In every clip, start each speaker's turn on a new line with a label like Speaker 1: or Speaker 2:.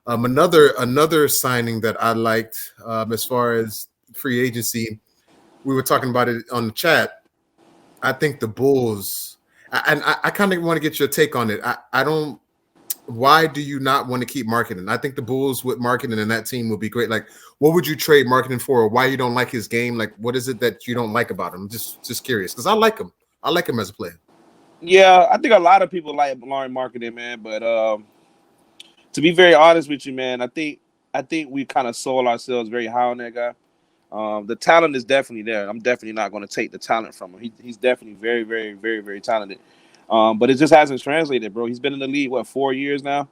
Speaker 1: Another signing that I liked as far as free agency, we were talking about it on the chat. I think the Bulls, and I kind of want to get your take on it. I don't. Why do you not want to keep marketing? I think the Bulls with marketing and that team would be great. Like, what would you trade marketing for? Or why you don't like his game? Like, what is it that you don't like about him? Just curious because I like him. I like him as a player.
Speaker 2: Yeah, I think a lot of people like Lauren marketing, man. But to be very honest with you, man, I think we kind of sold ourselves very high on that guy. The talent is definitely there. I'm definitely not going to take the talent from him. He's definitely very, very, very, very talented. But it just hasn't translated, bro. He's been in the league 4 years now,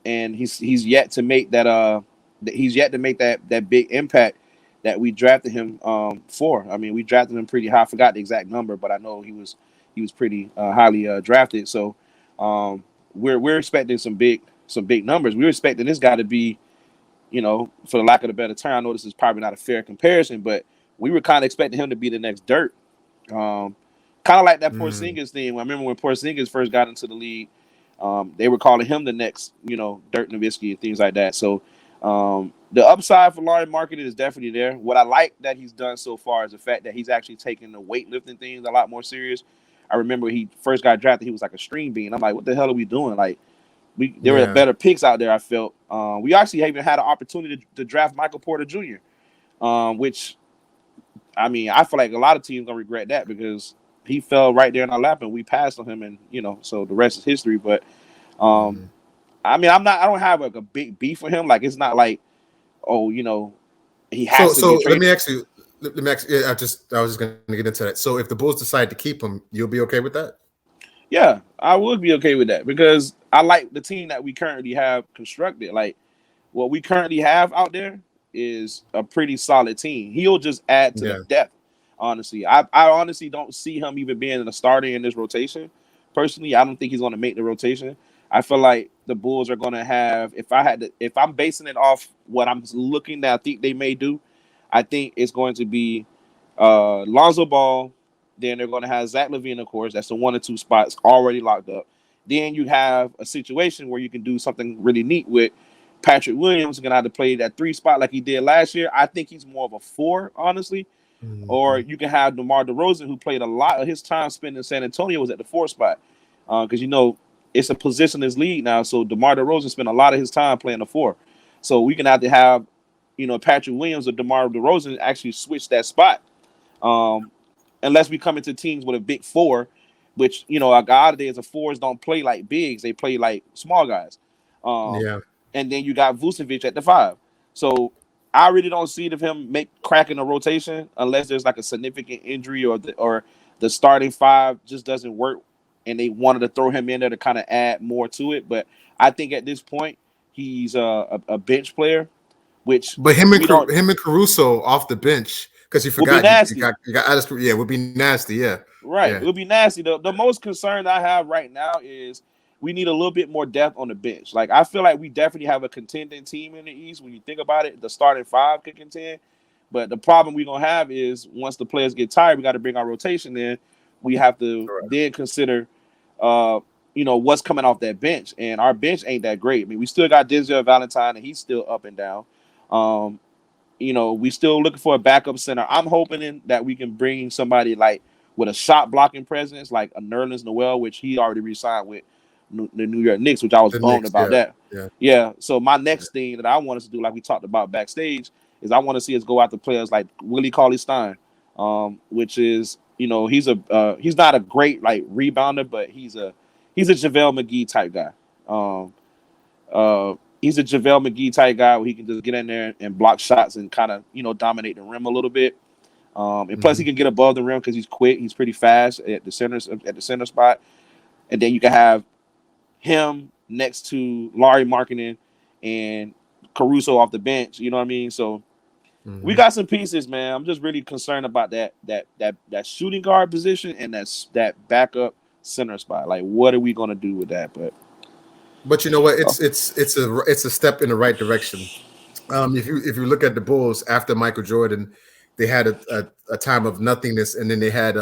Speaker 2: and he's yet to make that that big impact that we drafted him for. I mean, we drafted him pretty high. I forgot the exact number, but I know he was pretty highly drafted. So we're expecting some big numbers. We're expecting this guy to be, for the lack of a better term, I know this is probably not a fair comparison, but we were kind of expecting him to be the next Dirt. Kind of like that Porzingis thing. I remember when Porzingis first got into the league, they were calling him the next, Dirk Nowitzki and things like that. So the upside for Laurie marketing is definitely there. What I like that he's done so far is the fact that he's actually taking the weightlifting things a lot more serious. I remember when he first got drafted, he was like a string bean. I'm like, what the hell are we doing? Like, there were better picks out there, I felt. We actually even had an opportunity to draft Michael Porter Jr., which, I mean, I feel like a lot of teams going to regret that because he fell right there in our lap and we passed on him, and so the rest is history. But I mean, I don't have like a big beef with him. Like, it's not like, he has to.
Speaker 1: So let me ask you. I was just going to get into that. So if the Bulls decide to keep him, you'll be okay with that?
Speaker 2: Yeah, I would be okay with that because I like the team that we currently have constructed. Like, what we currently have out there is a pretty solid team. He'll just add to the depth. Honestly, I honestly don't see him even being a starter in this rotation. Personally, I don't think he's going to make the rotation. I feel like the Bulls are going to have, if I'm basing it off what I'm looking at, I think they may do, I think it's going to be Lonzo Ball. Then they're going to have Zach LaVine, of course. That's the 1 or 2 spots already locked up. Then you have a situation where you can do something really neat with Patrick Williams. Going to have to play that 3 spot like he did last year. I think he's more of a 4, honestly. Mm-hmm. Or you can have DeMar DeRozan, who played a lot of his time spent in San Antonio, was at the 4 spot. Because, it's a positionless league now. So DeMar DeRozan spent a lot of his time playing the 4. So we can have to have, Patrick Williams or DeMar DeRozan actually switch that spot. Unless we come into teams with a big 4, which, a guy today is a 4s don't play like bigs. They play like small guys. And then you got Vucevic at the 5. So I really don't see him cracking a rotation unless there's like a significant injury or the starting 5 just doesn't work and they wanted to throw him in there to kind of add more to it. But I think at this point he's a bench player, but
Speaker 1: him and Caruso off the bench. Because you forgot, you got Alex. Yeah, it would be nasty. Yeah,
Speaker 2: right.
Speaker 1: Yeah.
Speaker 2: It would be nasty. The most concern I have right now is we need a little bit more depth on the bench. Like, I feel like we definitely have a contending team in the East. When you think about it, the starting 5 could contend. But the problem we're gonna have is once the players get tired, we got to bring our rotation in. We have to then consider, what's coming off that bench, and our bench ain't that great. I mean, we still got Denzel Valentine, and he's still up and down. We still looking for a backup center. I'm hoping that we can bring somebody like with a shot blocking presence, like a Nerlens Noel, which he already re-signed with the New York Knicks, which I was bummed about that. Yeah. So my next thing that I want us to do, like we talked about backstage, is I want to see us go after players like Willie Cauley-Stein, which is, he's not a great like rebounder, but he's a JaVale McGee type guy. He's a JaVale McGee type guy where he can just get in there and block shots and kind of, dominate the rim a little bit. And plus he can get above the rim because he's quick. He's pretty fast at the center spot. And then you can have him next to Laurie Markkinen and Caruso off the bench. You know what I mean? So we got some pieces, man. I'm just really concerned about that shooting guard position and that backup center spot. Like, what are we going to do with that?
Speaker 1: But you know what? It's a step in the right direction. If you look at the Bulls after Michael Jordan, they had a time of nothingness, and then they had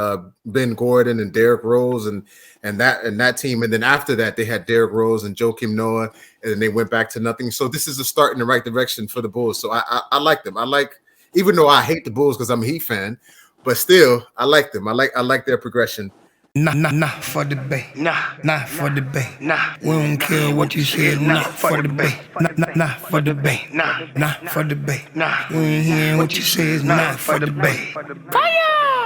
Speaker 1: Ben Gordon and Derrick Rose and that team, and then after that they had Derrick Rose and Joakim Noah, and then they went back to nothing. So this is a start in the right direction for the Bulls. So I like them. I like, even though I hate the Bulls because I'm a Heat fan, but still I like them. I like their progression.
Speaker 3: Nah for the Bay. Nah for the Bay. We don't care what you said. Nah for the Bay. Nah for the Bay. Nah for the Bay. We ain't hearing what you said. Nah for the Bay. Fire!